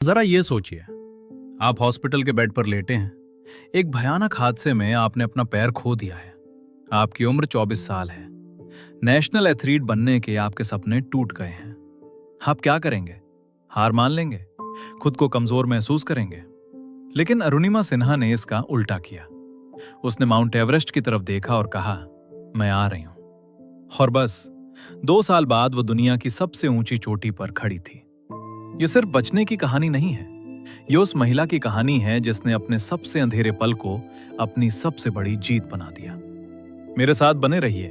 जरा ये सोचिए, आप हॉस्पिटल के बेड पर लेटे हैं। एक भयानक हादसे में आपने अपना पैर खो दिया है। आपकी उम्र 24 साल है। नेशनल एथलीट बनने के आपके सपने टूट गए हैं। आप क्या करेंगे? हार मान लेंगे? खुद को कमजोर महसूस करेंगे? लेकिन अरुणिमा सिन्हा ने इसका उल्टा किया। उसने माउंट एवरेस्ट की तरफ देखा और कहा, मैं आ रही हूं। और बस 2 साल बाद वो दुनिया की सबसे ऊंची चोटी पर खड़ी थी। ये सिर्फ बचने की कहानी नहीं है, ये उस महिला की कहानी है जिसने अपने सबसे अंधेरे पल को अपनी सबसे बड़ी जीत बना दिया। मेरे साथ बने रहिए,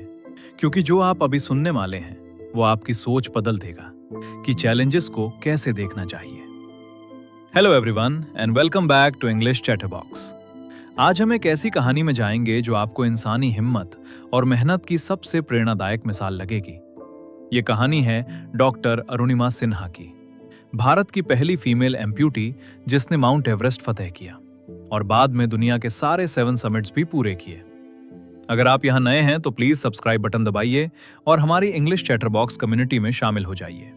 क्योंकि जो आप अभी सुनने वाले हैं वो आपकी सोच बदल देगा कि चैलेंजेस को कैसे देखना चाहिए। Hello everyone and welcome back to English chatterbox. आज हम एक ऐसी कहानी में जाएंगे जो आपको इंसानी हिम्मत और मेहनत की सबसे प्रेरणादायक मिसाल लगेगी। ये कहानी है डॉक्टर अरुणिमा सिन्हा की, भारत की पहली फीमेल एम्प्यूटी जिसने माउंट एवरेस्ट फतेह किया और बाद में दुनिया के सारे 7 समिट्स भी पूरे किए। अगर आप यहां नए हैं तो प्लीज सब्सक्राइब बटन दबाइए और हमारी इंग्लिश चैटर बॉक्स कम्युनिटी में शामिल हो जाइए,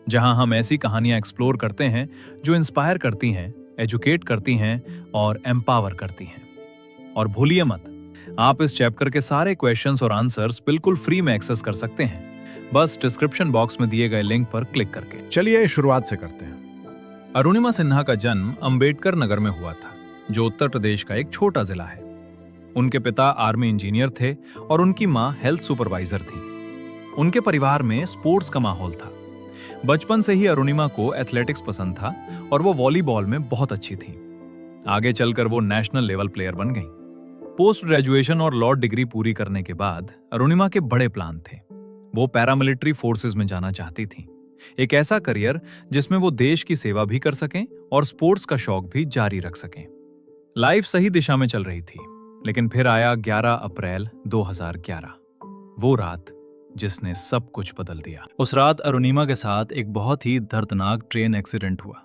जहां हम ऐसी कहानियां एक्सप्लोर करते हैं जो इंस्पायर करती हैं, एजुकेट करती हैं और एम्पावर करती हैं। और भूलिए मत, आप इस चैप्टर के सारे क्वेश्चंस और आंसर्स बिल्कुल फ्री में एक्सेस कर सकते हैं, बस डिस्क्रिप्शन बॉक्स में दिए गए लिंक पर क्लिक करके। चलिए शुरुआत से करते हैं। अरुणिमा सिन्हा का जन्म अंबेडकर नगर में हुआ था, जो उत्तर प्रदेश का एक छोटा जिला है। उनके पिता आर्मी इंजीनियर थे और उनकी मां हेल्थ सुपरवाइजर थी। उनके परिवार में स्पोर्ट्स का माहौल था। बचपन से ही अरुणिमा को एथलेटिक्स पसंद था और वो वॉलीबॉल में बहुत अच्छी थी। आगे चलकर वो नेशनल लेवल प्लेयर बन गई। पोस्ट ग्रेजुएशन और लॉ डिग्री पूरी करने के बाद अरुणिमा के बड़े प्लान थे। वो पैरामिलिट्री फोर्सेस में जाना चाहती थी, एक ऐसा करियर जिसमें वो देश की सेवा भी कर सकें और स्पोर्ट्स का शौक भी जारी रख सकें। लाइफ सही दिशा में चल रही थी, लेकिन फिर आया 11 अप्रैल 2011, वो रात जिसने सब कुछ बदल दिया। उस रात अरुणिमा के साथ एक बहुत ही दर्दनाक ट्रेन एक्सीडेंट हुआ।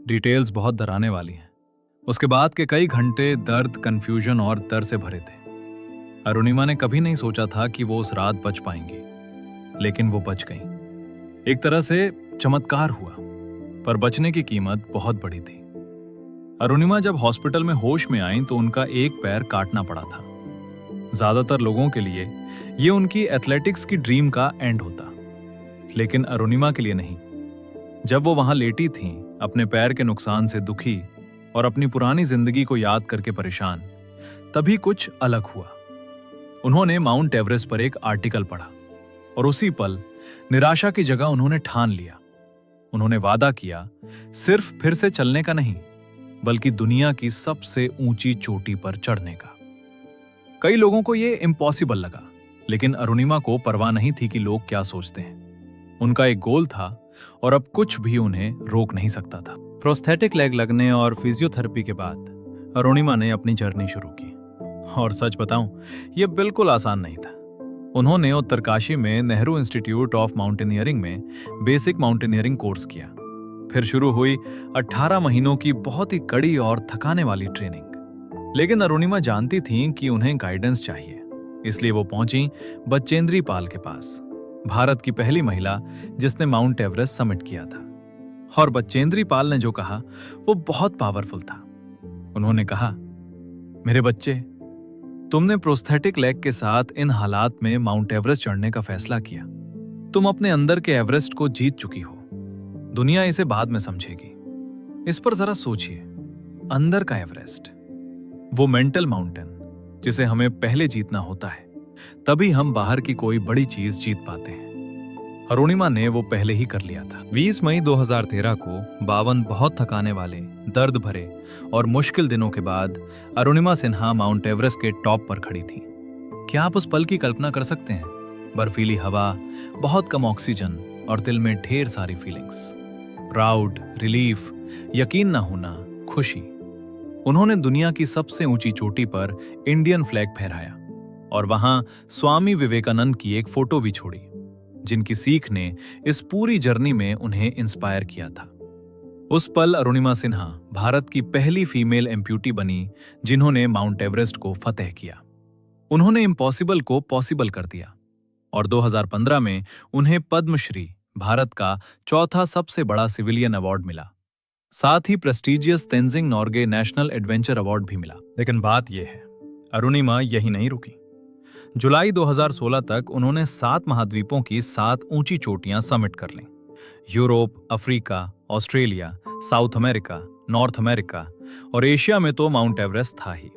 डिटेल्स बहुत डराने वाली हैं। उसके बाद के कई घंटे दर्द, कंफ्यूजन और डर से भरे थे। अरुणिमा ने कभी नहीं सोचा था कि वो उस रात बच पाएंगी, लेकिन वो बच गईं। एक तरह से चमत्कार हुआ, पर बचने की कीमत बहुत बड़ी थी। अरुणिमा जब हॉस्पिटल में होश में आईं तो उनका एक पैर काटना पड़ा था। ज्यादातर लोगों के लिए ये उनकी एथलेटिक्स की ड्रीम का एंड होता, लेकिन अरुणिमा के लिए नहीं। जब वो वहां लेटी थीं, अपने पैर के नुकसान से दुखी और अपनी पुरानी जिंदगी को याद करके परेशान, तभी कुछ अलग हुआ। उन्होंने माउंट एवरेस्ट पर एक आर्टिकल पढ़ा और उसी पल निराशा की जगह उन्होंने ठान लिया। उन्होंने वादा किया, सिर्फ फिर से चलने का नहीं, बल्कि दुनिया की सबसे ऊंची चोटी पर चढ़ने का। कई लोगों को यह इम्पॉसिबल लगा, लेकिन अरुणिमा को परवाह नहीं थी कि लोग क्या सोचते हैं। उनका एक गोल था और अब कुछ भी उन्हें रोक नहीं सकता था। प्रोस्थेटिक लेग लगने और फिजियोथेरेपी के बाद अरुणिमा ने अपनी जर्नी शुरू की। और सच बताऊं, यह बिल्कुल आसान नहीं था। उन्होंने उत्तरकाशी में नेहरू इंस्टीट्यूट ऑफ माउंटेनियरिंग में बेसिक माउंटेनियरिंग कोर्स किया। फिर शुरू हुई 18 महीनों की बहुत ही कड़ी और थकाने वाली ट्रेनिंग। लेकिन अरुणिमा जानती थीं कि उन्हें गाइडेंस चाहिए, इसलिए वो पहुंची बचेंद्री पाल के पास, भारत की पहली महिला जिसने माउंट एवरेस्ट समिट किया था। और बचेंद्री पाल ने जो कहा वो बहुत पावरफुल था। उन्होंने कहा, मेरे बच्चे, तुमने प्रोस्थेटिक लेग के साथ इन हालात में माउंट एवरेस्ट चढ़ने का फैसला किया। तुम अपने अंदर के एवरेस्ट को जीत चुकी हो। दुनिया इसे बाद में समझेगी। इस पर जरा सोचिए, अंदर का एवरेस्ट, वो मेंटल माउंटेन जिसे हमें पहले जीतना होता है, तभी हम बाहर की कोई बड़ी चीज जीत पाते हैं। अरुणिमा ने वो पहले ही कर लिया था। 20 मई 2013 को 52 बहुत थकाने वाले, दर्द भरे और मुश्किल दिनों के बाद अरुणिमा सिन्हा माउंट एवरेस्ट के टॉप पर खड़ी थी। क्या आप उस पल की कल्पना कर सकते हैं? बर्फीली हवा, बहुत कम ऑक्सीजन और दिल में ढेर सारी फीलिंग्स, प्राउड, रिलीफ, यकीन न होना, खुशी। उन्होंने दुनिया की सबसे ऊंची चोटी पर इंडियन फ्लैग फहराया और वहां स्वामी विवेकानंद की एक फोटो भी छोड़ी, जिनकी सीख ने इस पूरी जर्नी में उन्हें इंस्पायर किया था। उस पल अरुणिमा सिन्हा भारत की पहली फीमेल एम्प्यूटी बनी जिन्होंने माउंट एवरेस्ट को फतेह किया। उन्होंने इम्पॉसिबल को पॉसिबल कर दिया और 2015 में उन्हें पद्मश्री, भारत का चौथा सबसे बड़ा सिविलियन अवार्ड मिला। साथ ही prestigious Tenzing Norgay national adventure award भी मिला। लेकिन बात यह है, अरुणिमा यही नहीं रुकी। जुलाई 2016 तक उन्होंने 7 महाद्वीपों की 7 ऊंची चोटियां समिट कर लीं। Europe, Africa, Australia, south America, north America और एशिया में तो माउंट एवरेस्ट था ही।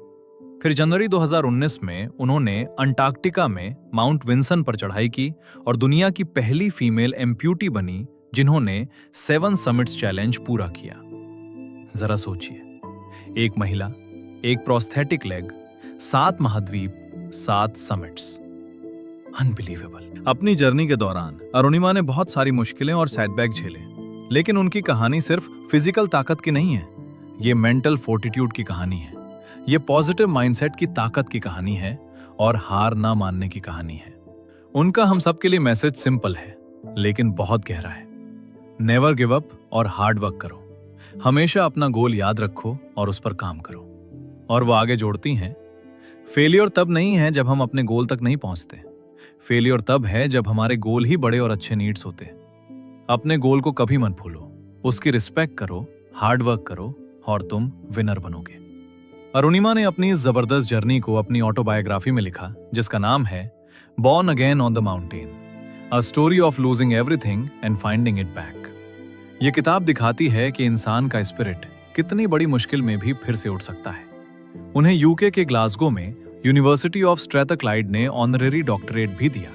फिर जनवरी 2019 में उन्होंने अंटार्कटिका में माउंट विंसन पर चढ़ाई की और दुनिया की पहली फीमेल एम्प्यूटी बनी जिन्होंने 7 समिट्स चैलेंज पूरा किया। जरा सोचिए, एक महिला, एक प्रोस्थेटिक लेग, 7 महाद्वीप, 7 समिट्स। अनबिलीवेबल। अपनी जर्नी के दौरान अरुणिमा ने बहुत सारी मुश्किलें और सेटबैक झेले, लेकिन उनकी कहानी सिर्फ फिजिकल ताकत की नहीं है, ये मेंटल फोर्टिट्यूड की कहानी है, ये पॉजिटिव माइंडसेट की ताकत की कहानी है और हार ना मानने की कहानी है। उनका हम सबके लिए मैसेज सिंपल है लेकिन बहुत गहरा है। नेवर गिव अप और हार्ड वर्क करो। हमेशा अपना गोल याद रखो और उस पर काम करो। और वो आगे जोड़ती हैं, फेलियर तब नहीं है जब हम अपने गोल तक नहीं पहुंचते। फेलियर तब है जब हमारे गोल ही बड़े और अच्छे नीड्स होते। अपने गोल को कभी मत भूलो, उसकी रिस्पेक्ट करो, हार्ड वर्क करो और तुम विनर बनोगे। अरुणिमा ने अपनी इस जबरदस्त जर्नी को अपनी ऑटोबायोग्राफी में लिखा, जिसका नाम है born again on the mountain, a story of losing everything and finding it back. ये किताब दिखाती है कि इंसान का स्पिरिट कितनी बड़ी मुश्किल में भी फिर से उठ सकता है। उन्हें यूके के ग्लासगो में यूनिवर्सिटी ऑफ स्ट्रेथक्लाइड ने ऑनरेरी डॉक्टरेट भी दिया।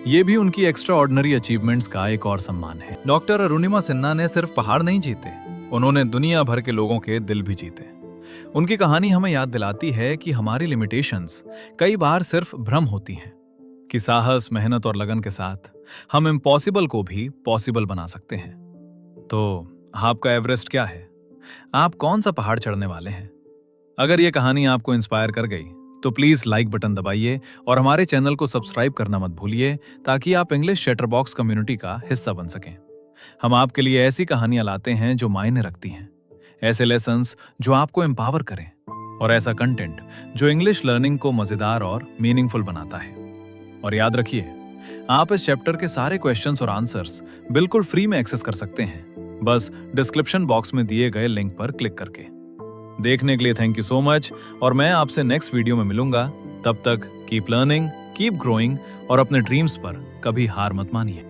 ये भी उनकी एक्स्ट्रा ऑर्डिनरी अचीवमेंट्स का एक और सम्मान है। डॉक्टर अरुणिमा सिन्हा ने सिर्फ पहाड़ नहीं जीते, उन्होंने दुनिया भर के लोगों के दिल भी जीते। उनकी कहानी हमें याद दिलाती है कि हमारी लिमिटेशंस कई बार सिर्फ भ्रम होती हैं, कि साहस, मेहनत और लगन के साथ हम इम्पॉसिबल को भी पॉसिबल बना सकते हैं। तो आपका एवरेस्ट क्या है? आप कौन सा पहाड़ चढ़ने वाले हैं? अगर ये कहानी आपको इंस्पायर कर गई तो प्लीज लाइक बटन दबाइए और हमारे चैनल को सब्सक्राइब करना मत भूलिए, ताकि आप इंग्लिश चैटरबॉक्स कम्युनिटी का हिस्सा बन सकें। हम आपके लिए ऐसी कहानियां लाते हैं जो मायने रखती हैं, ऐसे लेसन्स जो आपको एम्पावर करें और ऐसा कंटेंट जो इंग्लिश लर्निंग को मजेदार और मीनिंगफुल बनाता है। और याद रखिए, आप इस चैप्टर के सारे क्वेश्चंस और आंसर्स बिल्कुल फ्री में एक्सेस कर सकते हैं, बस डिस्क्रिप्शन बॉक्स में दिए गए लिंक पर क्लिक करके। देखने के लिए थैंक यू सो मच और मैं आपसे नेक्स्ट वीडियो में मिलूंगा। तब तक कीप लर्निंग, कीप ग्रोइंग और अपने ड्रीम्स पर कभी हार मत मानिए।